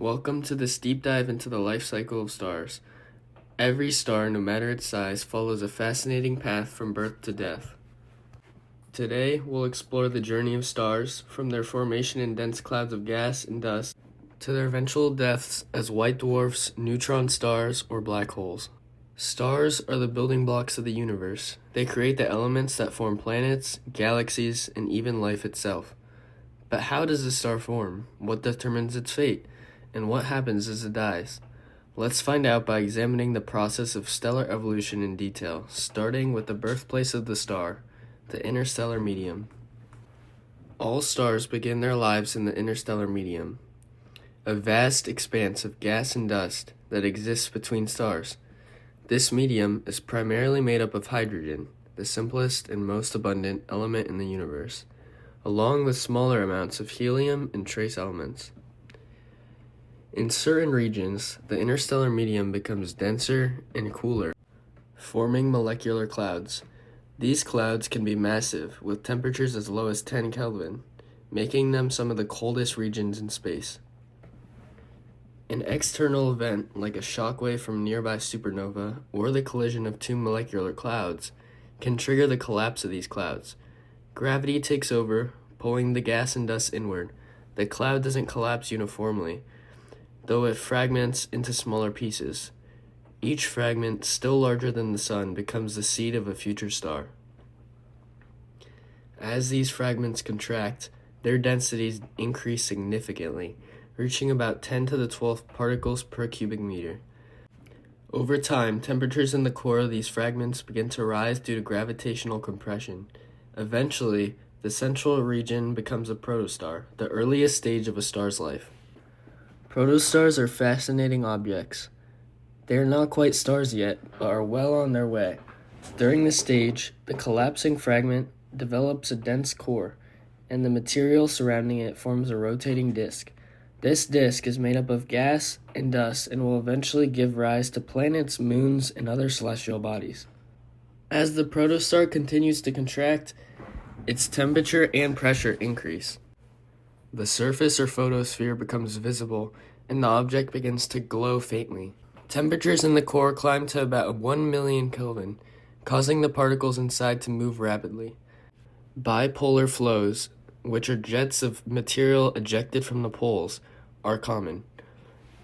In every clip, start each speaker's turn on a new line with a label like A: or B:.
A: Welcome to this deep dive into the life cycle of stars. Every star, no matter its size, follows a fascinating path from birth to death. Today, we'll explore the journey of stars, from their formation in dense clouds of gas and dust, to their eventual deaths as white dwarfs, neutron stars, or black holes. Stars are the building blocks of the universe. They create the elements that form planets, galaxies, and even life itself. But how does a star form? What determines its fate? And what happens as it dies? Let's find out by examining the process of stellar evolution in detail, starting with the birthplace of the star, the interstellar medium. All stars begin their lives in the interstellar medium, a vast expanse of gas and dust that exists between stars. This medium is primarily made up of hydrogen, the simplest and most abundant element in the universe, along with smaller amounts of helium and trace elements. In certain regions, the interstellar medium becomes denser and cooler, forming molecular clouds. These clouds can be massive, with temperatures as low as 10 Kelvin, making them some of the coldest regions in space. An external event, like a shockwave from a nearby supernova or the collision of two molecular clouds, can trigger the collapse of these clouds. Gravity takes over, pulling the gas and dust inward. The cloud doesn't collapse uniformly, though it fragments into smaller pieces. Each fragment, still larger than the sun, becomes the seed of a future star. As these fragments contract, their densities increase significantly, reaching about 10 to the 12th particles per cubic meter. Over time, temperatures in the core of these fragments begin to rise due to gravitational compression. Eventually, the central region becomes a protostar, the earliest stage of a star's life. Protostars are fascinating objects. They are not quite stars yet, but are well on their way. During this stage, the collapsing fragment develops a dense core, and the material surrounding it forms a rotating disk. This disk is made up of gas and dust and will eventually give rise to planets, moons, and other celestial bodies. As the protostar continues to contract, its temperature and pressure increase. The surface or photosphere becomes visible, and the object begins to glow faintly. Temperatures in the core climb to about 1 million Kelvin, causing the particles inside to move rapidly. Bipolar flows, which are jets of material ejected from the poles, are common.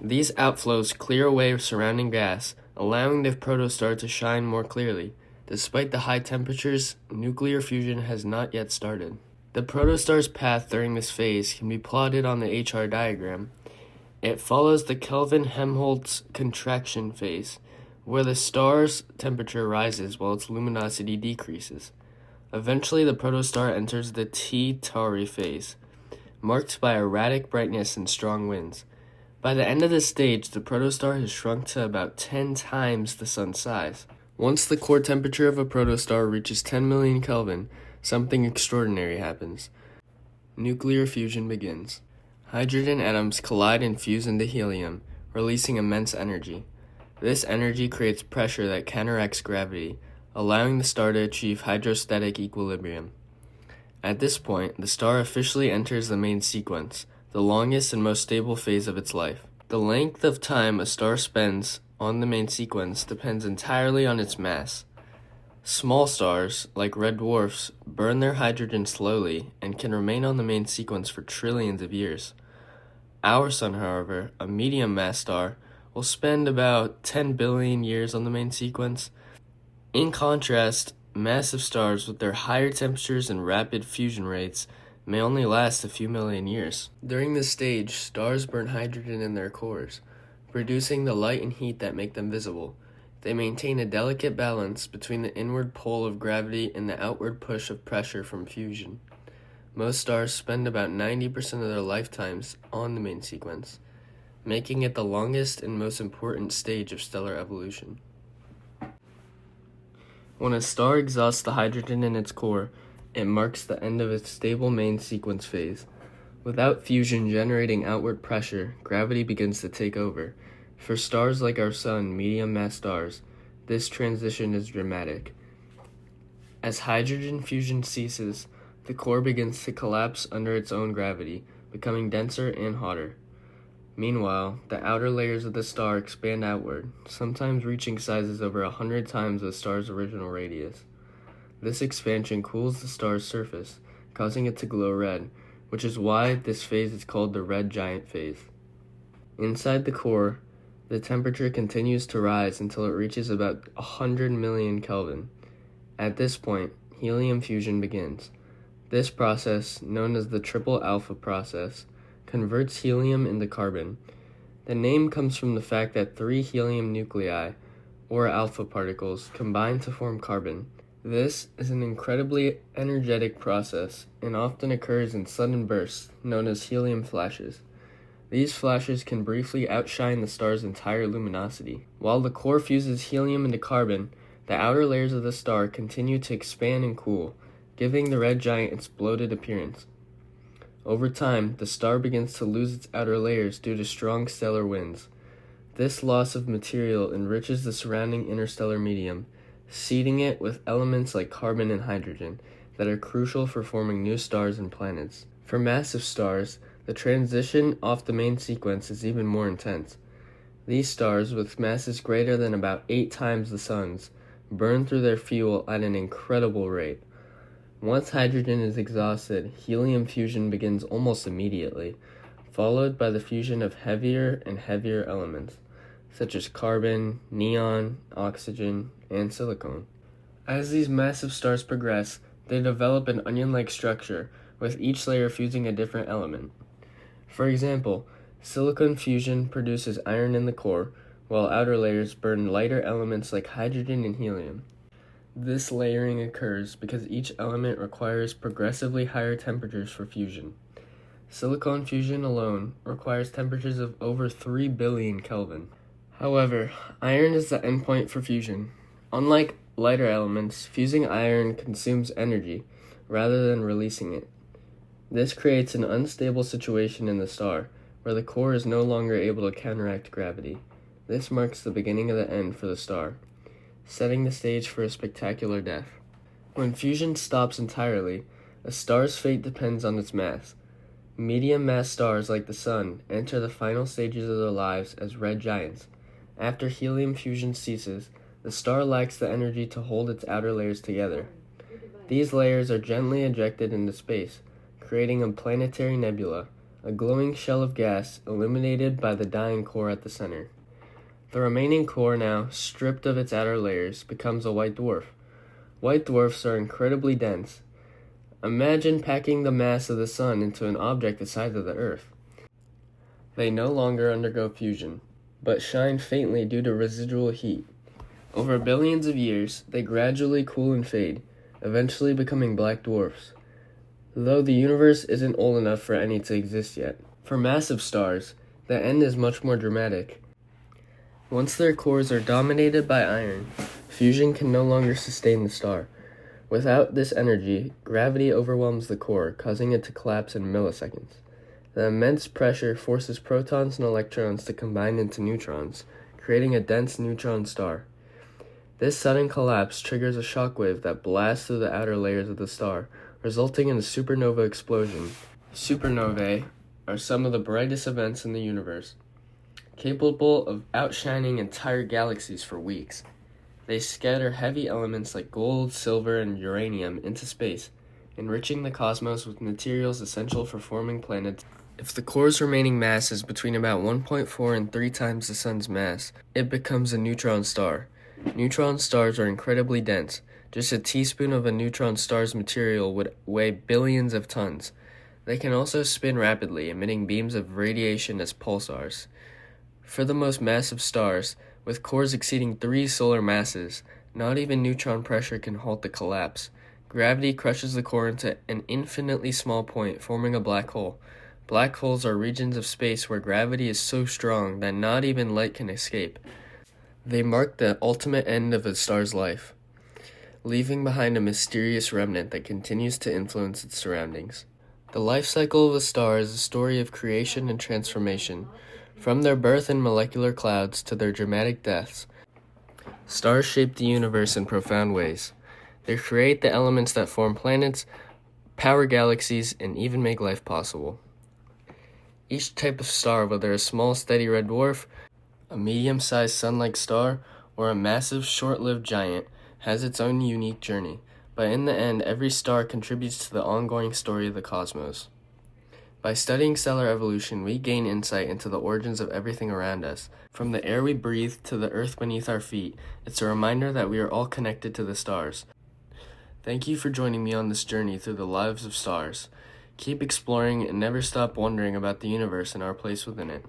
A: These outflows clear away surrounding gas, allowing the protostar to shine more clearly. Despite the high temperatures, nuclear fusion has not yet started. The protostar's path during this phase can be plotted on the HR diagram. It follows the Kelvin-Helmholtz contraction phase, where the star's temperature rises while its luminosity decreases. Eventually, the protostar enters the T Tauri phase, marked by erratic brightness and strong winds. By the end of this stage, the protostar has shrunk to about 10 times the sun's size. Once the core temperature of a protostar reaches 10 million Kelvin, something extraordinary happens. Nuclear fusion begins. Hydrogen atoms collide and fuse into helium, releasing immense energy. This energy creates pressure that counteracts gravity, allowing the star to achieve hydrostatic equilibrium. At this point, the star officially enters the main sequence, the longest and most stable phase of its life. The length of time a star spends on the main sequence depends entirely on its mass. Small stars, like red dwarfs, burn their hydrogen slowly and can remain on the main sequence for trillions of years. Our sun, however, a medium-mass star, will spend about 10 billion years on the main sequence. In contrast, massive stars with their higher temperatures and rapid fusion rates may only last a few million years. During this stage, stars burn hydrogen in their cores, producing the light and heat that make them visible. They maintain a delicate balance between the inward pull of gravity and the outward push of pressure from fusion. Most stars spend about 90% of their lifetimes on the main sequence, making it the longest and most important stage of stellar evolution. When a star exhausts the hydrogen in its core, it marks the end of its stable main sequence phase. Without fusion generating outward pressure, gravity begins to take over. For stars like our sun, medium-mass stars, this transition is dramatic. As hydrogen fusion ceases, the core begins to collapse under its own gravity, becoming denser and hotter. Meanwhile, the outer layers of the star expand outward, sometimes reaching sizes over 100 times the star's original radius. This expansion cools the star's surface, causing it to glow red, which is why this phase is called the red giant phase. Inside the core, the temperature continues to rise until it reaches about 100 million Kelvin. At this point, helium fusion begins. This process, known as the triple alpha process, converts helium into carbon. The name comes from the fact that 3 helium nuclei, or alpha particles, combine to form carbon. This is an incredibly energetic process and often occurs in sudden bursts, known as helium flashes. These flashes can briefly outshine the star's entire luminosity. While the core fuses helium into carbon, the outer layers of the star continue to expand and cool, giving the red giant its bloated appearance. Over time, the star begins to lose its outer layers due to strong stellar winds. This loss of material enriches the surrounding interstellar medium, seeding it with elements like carbon and hydrogen that are crucial for forming new stars and planets. For massive stars, the transition off the main sequence is even more intense. These stars, with masses greater than about 8 times the Sun's, burn through their fuel at an incredible rate. Once hydrogen is exhausted, helium fusion begins almost immediately, followed by the fusion of heavier and heavier elements, such as carbon, neon, oxygen, and silicon. As these massive stars progress, they develop an onion-like structure, with each layer fusing a different element. For example, silicon fusion produces iron in the core, while outer layers burn lighter elements like hydrogen and helium. This layering occurs because each element requires progressively higher temperatures for fusion. Silicon fusion alone requires temperatures of over 3 billion Kelvin. However, iron is the endpoint for fusion. Unlike lighter elements, fusing iron consumes energy rather than releasing it. This creates an unstable situation in the star, where the core is no longer able to counteract gravity. This marks the beginning of the end for the star, setting the stage for a spectacular death. When fusion stops entirely, a star's fate depends on its mass. Medium-mass stars like the Sun enter the final stages of their lives as red giants. After helium fusion ceases, the star lacks the energy to hold its outer layers together. These layers are gently ejected into space, creating a planetary nebula, a glowing shell of gas illuminated by the dying core at the center. The remaining core, now stripped of its outer layers, becomes a white dwarf. White dwarfs are incredibly dense. Imagine packing the mass of the Sun into an object the size of the Earth. They no longer undergo fusion, but shine faintly due to residual heat. Over billions of years, they gradually cool and fade, eventually becoming black dwarfs. Though the universe isn't old enough for any to exist yet. For massive stars, the end is much more dramatic. Once their cores are dominated by iron, fusion can no longer sustain the star. Without this energy, gravity overwhelms the core, causing it to collapse in milliseconds. The immense pressure forces protons and electrons to combine into neutrons, creating a dense neutron star. This sudden collapse triggers a shockwave that blasts through the outer layers of the star, resulting in a supernova explosion. Supernovae are some of the brightest events in the universe, capable of outshining entire galaxies for weeks. They scatter heavy elements like gold, silver, and uranium into space, enriching the cosmos with materials essential for forming planets. If the core's remaining mass is between about 1.4 and 3 times the Sun's mass, it becomes a neutron star. Neutron stars are incredibly dense. Just a teaspoon of a neutron star's material would weigh billions of tons. They can also spin rapidly, emitting beams of radiation as pulsars. For the most massive stars, with cores exceeding 3 solar masses, not even neutron pressure can halt the collapse. Gravity crushes the core into an infinitely small point, forming a black hole. Black holes are regions of space where gravity is so strong that not even light can escape. They mark the ultimate end of a star's life, leaving behind a mysterious remnant that continues to influence its surroundings. The life cycle of a star is a story of creation and transformation. From their birth in molecular clouds to their dramatic deaths, stars shape the universe in profound ways. They create the elements that form planets, power galaxies, and even make life possible. Each type of star, whether a small, steady red dwarf, a medium-sized sun-like star, or a massive, short-lived giant, has its own unique journey. But in the end, every star contributes to the ongoing story of the cosmos. By studying stellar evolution, we gain insight into the origins of everything around us. From the air we breathe to the earth beneath our feet, it's a reminder that we are all connected to the stars. Thank you for joining me on this journey through the lives of stars. Keep exploring and never stop wondering about the universe and our place within it.